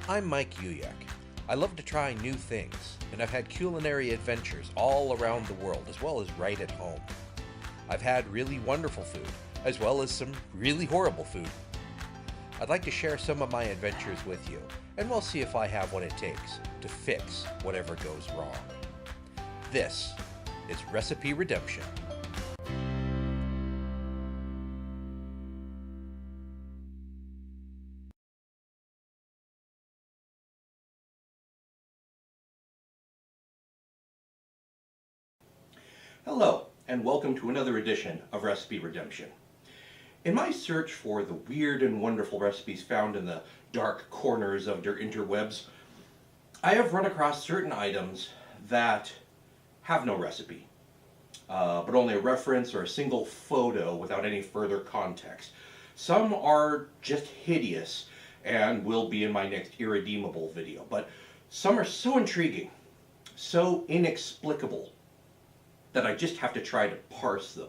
I'm Mike Uyak. I love to try new things, and I've had culinary adventures all around the world as well as right at home. I've had really wonderful food, as well as some really horrible food. I'd like to share some of my adventures with you, and we'll see if I have what it takes to fix whatever goes wrong. This is Recipe Redemption. Hello, and welcome to another edition of Recipe Redemption. In my search for the weird and wonderful recipes found in the dark corners of their interwebs, I have run across certain items that have no recipe, but only a reference or a single photo without any further context. Some are just hideous and will be in my next irredeemable video, but some are so intriguing, so inexplicable, that I just have to try to parse them.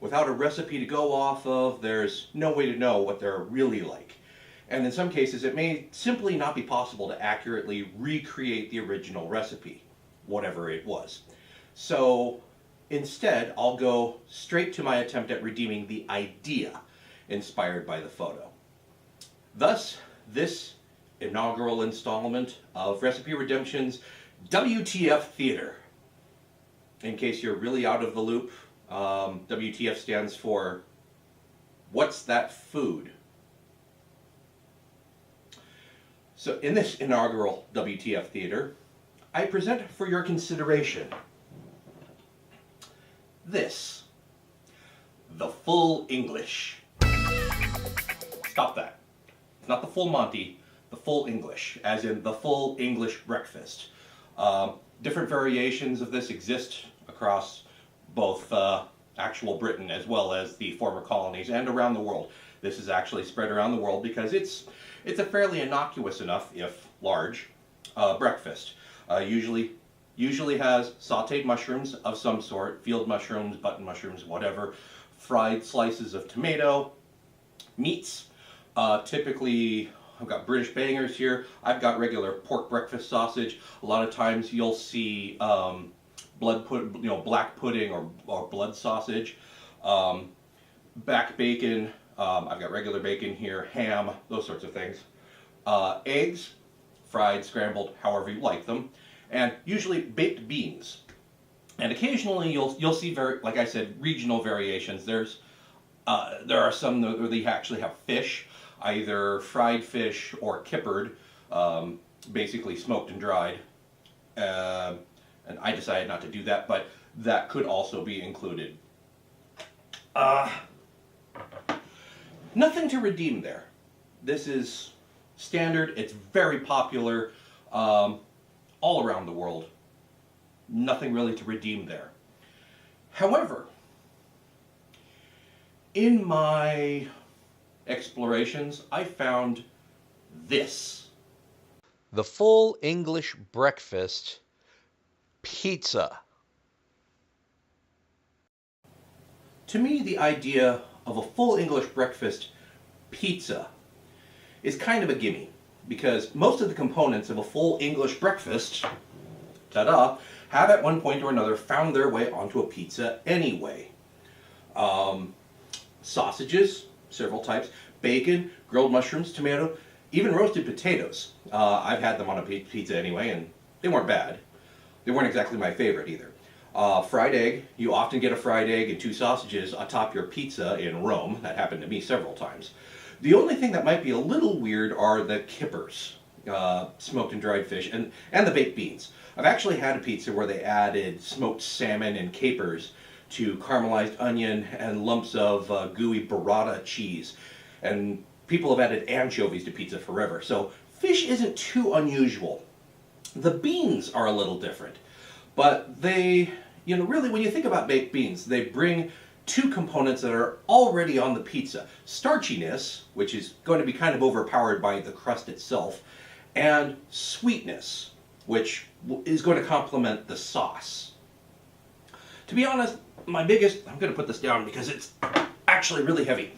Without a recipe to go off of, there's no way to know what they're really like. And in some cases, it may simply not be possible to accurately recreate the original recipe, whatever it was. So instead, I'll go straight to my attempt at redeeming the idea inspired by the photo. Thus, this inaugural installment of Recipe Redemption's WTF Theater. In case you're really out of the loop, WTF stands for What's That Food? So in this inaugural WTF Theater, I present for your consideration this, the full English. Stop that. It's not the full Monty, the full English, as in the full English breakfast. Different variations of this exist across both actual Britain as well as the former colonies and around the world. This is actually spread around the world because it's a fairly innocuous enough, if large, breakfast. Usually has sautéed mushrooms of some sort, field mushrooms, button mushrooms, whatever, fried slices of tomato, meats, typically I've got British bangers here. I've got regular pork breakfast sausage. A lot of times you'll see black pudding or blood sausage. Back bacon. I've got regular bacon here. Ham. Those sorts of things. Eggs, fried, scrambled, however you like them, and usually baked beans. And occasionally you'll see like I said, regional variations. There are some where they actually have fish. Either fried fish or kippered, basically smoked and dried. And I decided not to do that, but that could also be included. Nothing to redeem there. This is standard, it's very popular all around the world. Nothing really to redeem there. However, in my explorations, I found this. The full English breakfast pizza. To me, the idea of a full English breakfast pizza is kind of a gimme, because most of the components of a full English breakfast, ta-da, have at one point or another found their way onto a pizza anyway. Sausages, several types, bacon, grilled mushrooms, tomato, even roasted potatoes. I've had them on a pizza anyway, and they weren't bad. They weren't exactly my favorite either. Fried egg, you often get a fried egg and 2 sausages atop your pizza in Rome. That happened to me several times. The only thing that might be a little weird are the kippers, smoked and dried fish, and the baked beans. I've actually had a pizza where they added smoked salmon and capers to caramelized onion and lumps of gooey burrata cheese. And people have added anchovies to pizza forever. So fish isn't too unusual. The beans are a little different. But they, really when you think about baked beans, they bring 2 components that are already on the pizza. Starchiness, which is going to be kind of overpowered by the crust itself, and sweetness, which is going to complement the sauce. To be honest, I'm going to put this down because it's actually really heavy.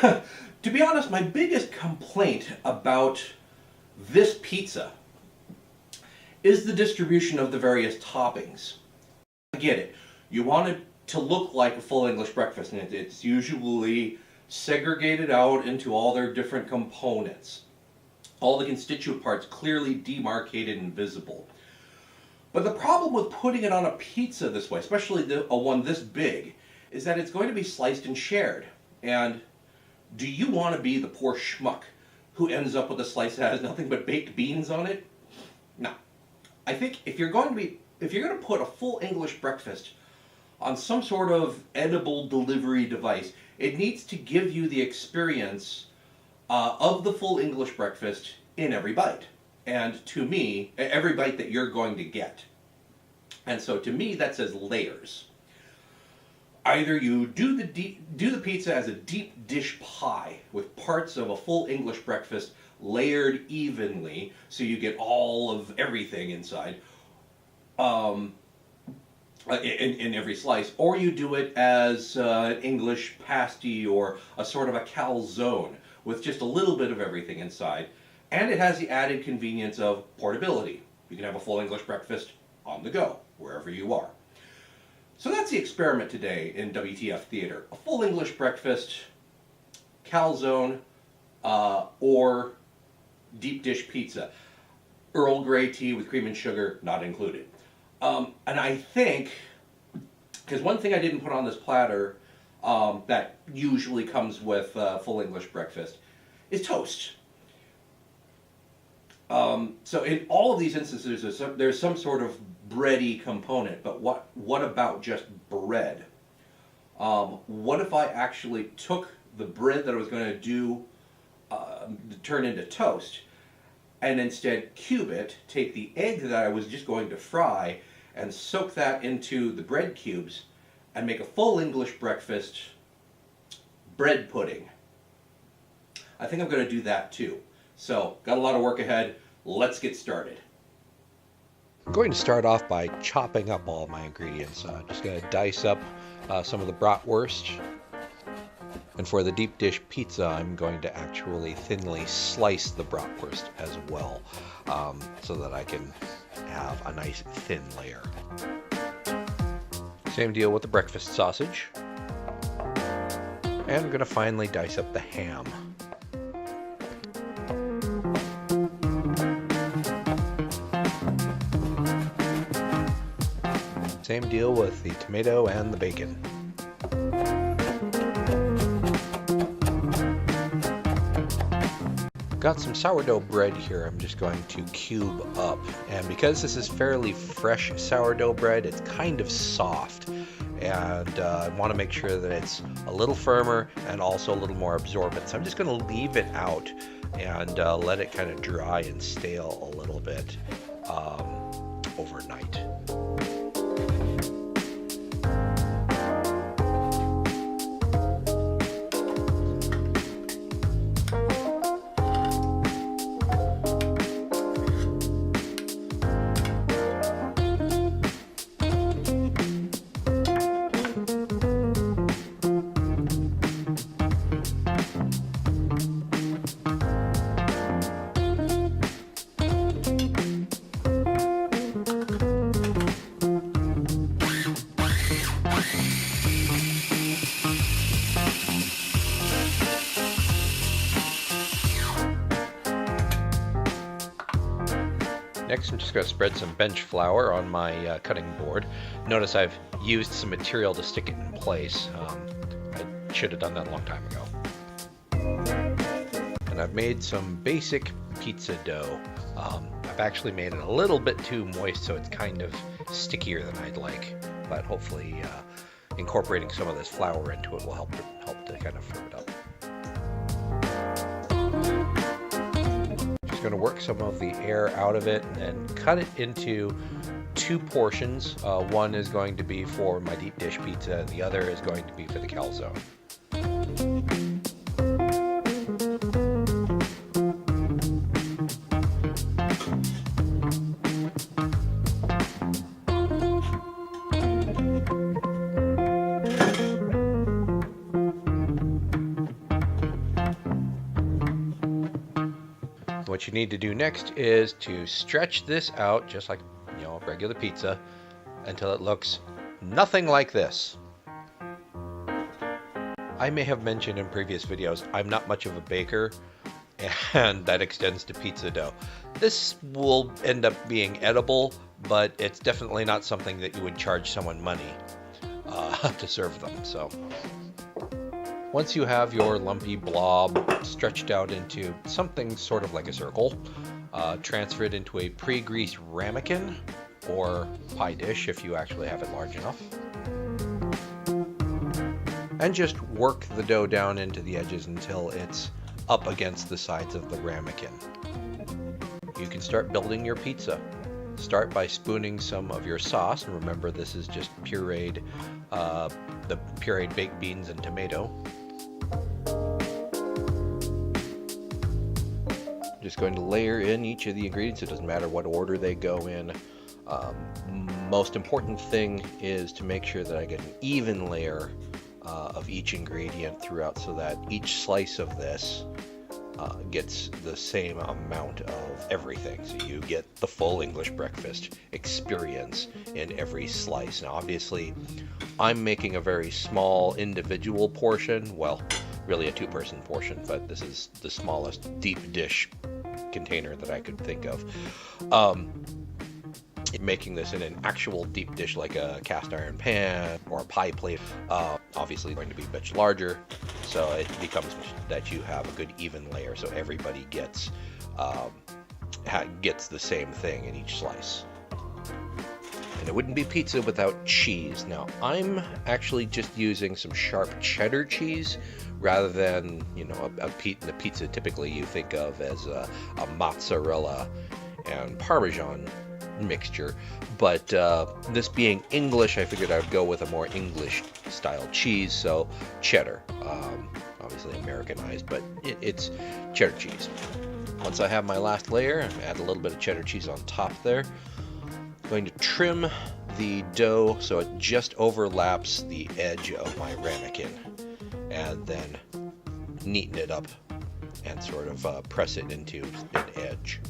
To be honest, my biggest complaint about This pizza is the distribution of the various toppings. I get it. You want it to look like a full English breakfast, and it's usually segregated out into all their different components. All the constituent parts clearly demarcated and visible. But the problem with putting it on a pizza this way, especially a one this big, is that it's going to be sliced and shared. And do you want to be the poor schmuck who ends up with a slice that has nothing but baked beans on it? No. I think if you're going to put a full English breakfast on some sort of edible delivery device, it needs to give you the experience of the full English breakfast in every bite. And to me, every bite that you're going to get. And so to me, that says layers. Either you do the pizza as a deep dish pie with parts of a full English breakfast layered evenly, so you get all of everything inside in every slice, or you do it as an English pasty or a sort of a calzone with just a little bit of everything inside. And it has the added convenience of portability. You can have a full English breakfast on the go, wherever you are. So that's the experiment today in WTF Theater. A full English breakfast, calzone, or deep dish pizza. Earl Grey tea with cream and sugar not included. And I think, because one thing I didn't put on this platter that usually comes with full English breakfast is toast. So in all of these instances, there's some sort of bready component, but what about just bread? What if I actually took the bread that I was going to turn into toast, and instead cube it, take the egg that I was just going to fry, and soak that into the bread cubes, and make a full English breakfast bread pudding? I think I'm going to do that too. So, got a lot of work ahead. Let's get started. I'm going to start off by chopping up all my ingredients. I'm just going to dice up some of the bratwurst. And for the deep dish pizza, I'm going to actually thinly slice the bratwurst as well, so that I can have a nice thin layer. Same deal with the breakfast sausage. And I'm going to finally dice up the ham. Same deal with the tomato and the bacon. Got some sourdough bread here I'm just going to cube up, and because this is fairly fresh sourdough bread, it's kind of soft, and I want to make sure that it's a little firmer and also a little more absorbent. So I'm just going to leave it out and let it kind of dry and stale a little bit overnight. Next, I'm just going to spread some bench flour on my cutting board. Notice I've used some material to stick it in place. I should have done that a long time ago. And I've made some basic pizza dough. I've actually made it a little bit too moist, so it's kind of stickier than I'd like. But hopefully incorporating some of this flour into it will help to kind of firm it up. Going to work some of the air out of it and then cut it into two portions. One is going to be for my deep dish pizza, and the other is going to be for the calzone. What you need to do next is to stretch this out just like, you know, regular pizza until it looks nothing like this. I may have mentioned in previous videos, I'm not much of a baker, and that extends to pizza dough. This will end up being edible, but it's definitely not something that you would charge someone money to serve them. So once you have your lumpy blob stretched out into something sort of like a circle, transfer it into a pre-greased ramekin or pie dish if you actually have it large enough. And just work the dough down into the edges until it's up against the sides of the ramekin. You can start building your pizza. Start by spooning some of your sauce, and remember this is just pureed, the pureed baked beans and tomato. Just going to layer in each of the ingredients. It doesn't matter what order they go in. Most important thing is to make sure that I get an even layer of each ingredient throughout, so that each slice of this gets the same amount of everything. So you get the full English breakfast experience in every slice. Now obviously I'm making a very small individual portion, well really a two-person portion, but this is the smallest deep dish container that I could think of. Making this in an actual deep dish like a cast iron pan or a pie plate, obviously going to be much larger, so it becomes that you have a good even layer, so everybody gets the same thing in each slice. And it wouldn't be pizza without cheese. Now I'm actually just using some sharp cheddar cheese rather than, you know, the pizza typically you think of as a mozzarella and Parmesan mixture, but this being English, I figured I would go with a more English style cheese, so cheddar, obviously Americanized, but it's cheddar cheese. Once I have my last layer, add a little bit of cheddar cheese on top there. I'm going to trim the dough so it just overlaps the edge of my ramekin, and then neaten it up and sort of press it into an edge.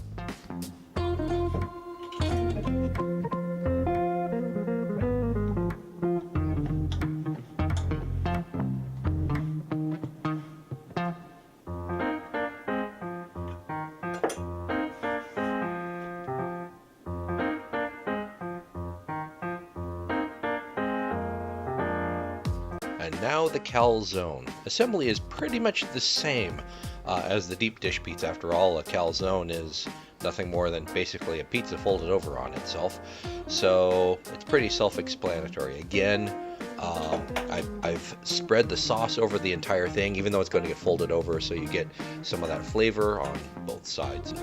And now the calzone. Assembly is pretty much the same as the deep dish pizza. After all, a calzone is nothing more than basically a pizza folded over on itself. So it's pretty self-explanatory. Again, I've spread the sauce over the entire thing, even though it's going to get folded over, so you get some of that flavor on both sides.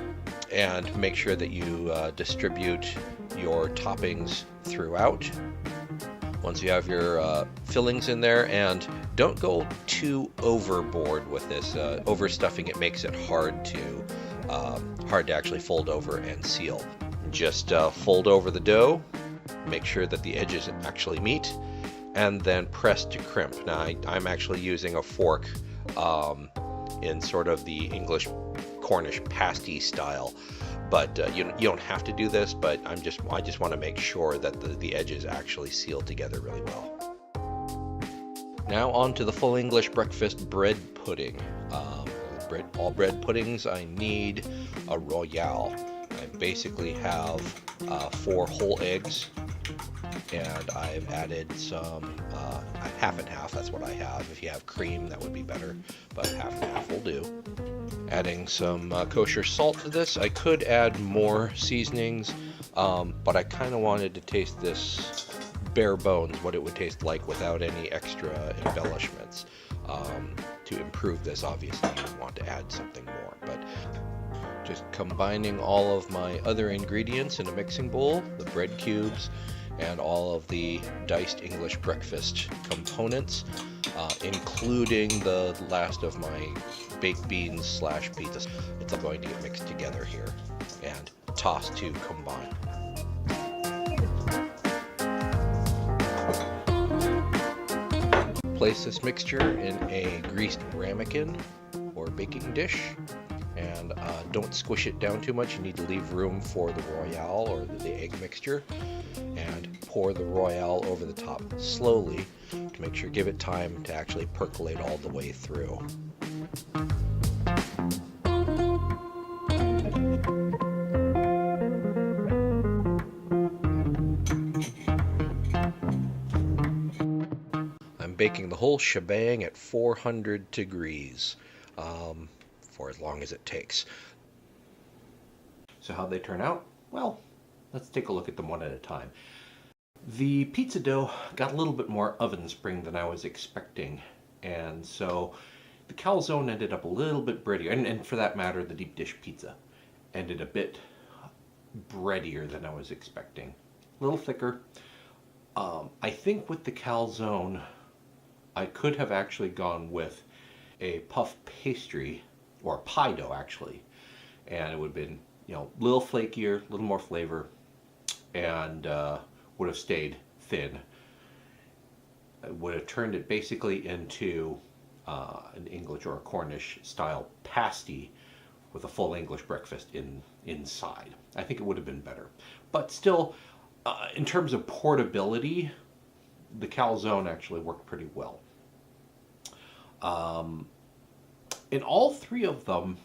And make sure that you distribute your toppings throughout. Once you have your fillings in there, and don't go too overboard with this. Overstuffing it makes it hard to actually fold over and seal. Just fold over the dough, make sure that the edges actually meet, and then press to crimp. Now I'm actually using a fork in sort of the English Cornish pasty style. But you don't have to do this, but I just want to make sure that the edges actually seal together really well. Now on to the full English breakfast bread pudding. All bread puddings, I need a royale. I basically have 4 whole eggs, and I've added some half and half. That's what I have. If you have cream, that would be better, but half and half will do. Adding some kosher salt to this. I could add more seasonings, but I kind of wanted to taste this bare bones, what it would taste like without any extra embellishments. To improve this, obviously you would want to add something more, but just combining all of my other ingredients in a mixing bowl, the bread cubes, and all of the diced English breakfast components, including the last of my baked beans / pizza. It's going to get mixed together here and tossed to combine. Place this mixture in a greased ramekin or baking dish. And don't squish it down too much. You need to leave room for the royale or the egg mixture. And pour the royale over the top slowly to make sure, give it time to actually percolate all the way through. I'm baking the whole shebang at 400 degrees for as long as it takes. So how'd they turn out? Well, let's take a look at them one at a time. The pizza dough got a little bit more oven spring than I was expecting, and so the calzone ended up a little bit breadier, and for that matter, the deep dish pizza ended a bit breadier than I was expecting. A little thicker. I think with the calzone, I could have actually gone with a puff pastry, or pie dough actually, and it would have been, a little flakier, a little more flavor, and would have stayed thin. It would have turned it basically into an English or a Cornish style pasty with a full English breakfast inside. I think it would have been better. But still, in terms of portability, the calzone actually worked pretty well. In all three of them,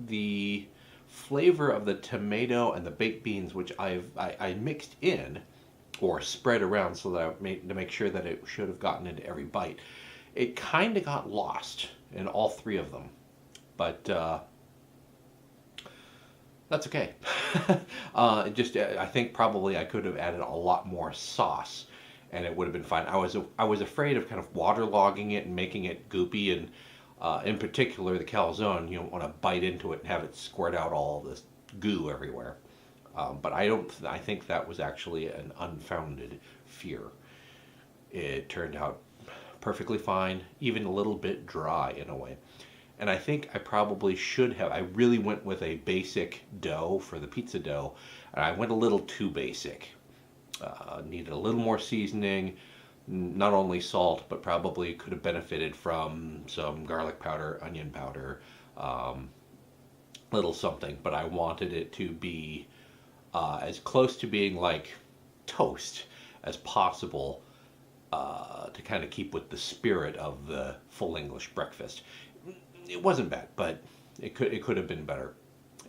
the flavor of the tomato and the baked beans, which I mixed in or spread around so that to make sure that it should have gotten into every bite, it kind of got lost in all three of them. But that's okay. I think probably I could have added a lot more sauce, and it would have been fine. I was afraid of kind of waterlogging it and making it goopy, and in particular the calzone. You don't want to bite into it and have it squirt out all this goo everywhere. But I think that was actually an unfounded fear. It turned out perfectly fine, even a little bit dry in a way. And I think I probably should have. I really went with a basic dough for the pizza dough, and I went a little too basic. Needed a little more seasoning, not only salt, but probably could have benefited from some garlic powder, onion powder, little something. But I wanted it to be as close to being like toast as possible, to kind of keep with the spirit of the full English breakfast. It wasn't bad, but it could have been better.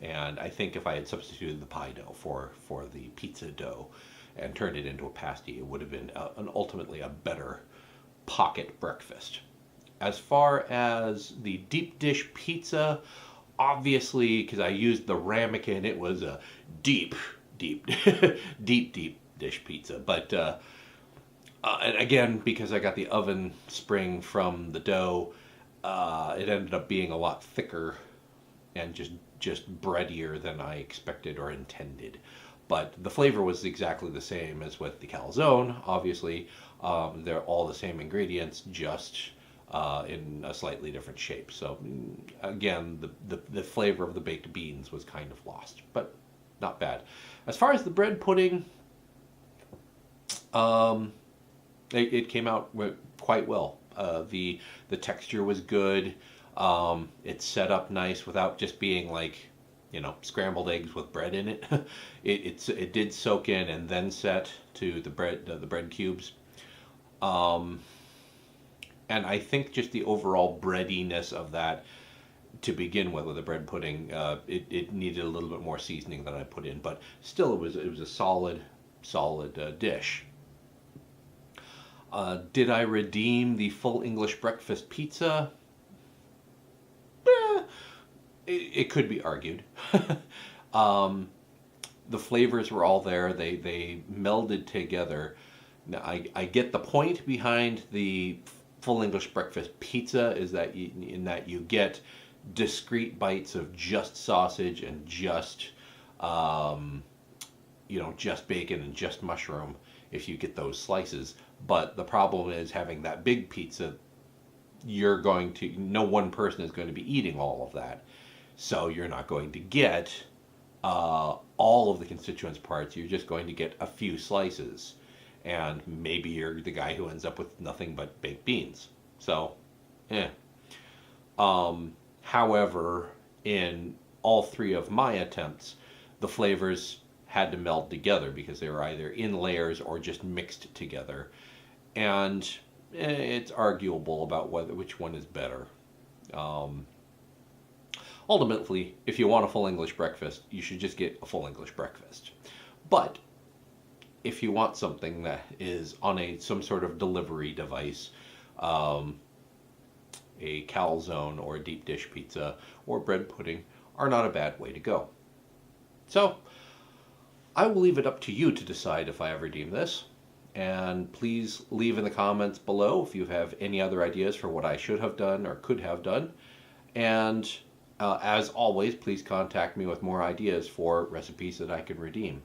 And I think if I had substituted the pie dough for the pizza dough and turned it into a pasty, it would have been ultimately a better pocket breakfast. As far as the deep dish pizza, obviously, because I used the ramekin, it was a deep dish pizza. But and again, because I got the oven spring from the dough, it ended up being a lot thicker and just breadier than I expected or intended. But the flavor was exactly the same as with the calzone. Obviously, they're all the same ingredients, just in a slightly different shape. So again, the flavor of the baked beans was kind of lost, but not bad. As far as the bread pudding, it came out quite well. The texture was good. It set up nice without just being like, scrambled eggs with bread in it. It did soak in and then set to the bread cubes. And I think just the overall breadiness of that to begin with the bread pudding, it needed a little bit more seasoning than I put in, but still it was a solid dish. Did I redeem the full English breakfast pizza? It could be argued. The flavors were all there. They melded together. Now, I get the point behind the full English breakfast pizza is that you get discrete bites of just sausage and just just bacon and just mushroom if you get those slices. But the problem is having that big pizza, no one person is going to be eating all of that. So you're not going to get all of the constituent parts. You're just going to get a few slices. And maybe you're the guy who ends up with nothing but baked beans. So, However, in all three of my attempts, the flavors had to meld together because they were either in layers or just mixed together. And it's arguable about which one is better. Ultimately, if you want a full English breakfast, you should just get a full English breakfast. But if you want something that is on some sort of delivery device, a calzone or a deep dish pizza or bread pudding are not a bad way to go. So I will leave it up to you to decide if I ever redeem this. And please leave in the comments below if you have any other ideas for what I should have done or could have done. And as always, please contact me with more ideas for recipes that I can redeem.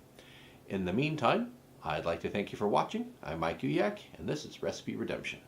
In the meantime, I'd like to thank you for watching. I'm Mike Uyak, and this is Recipe Redemption.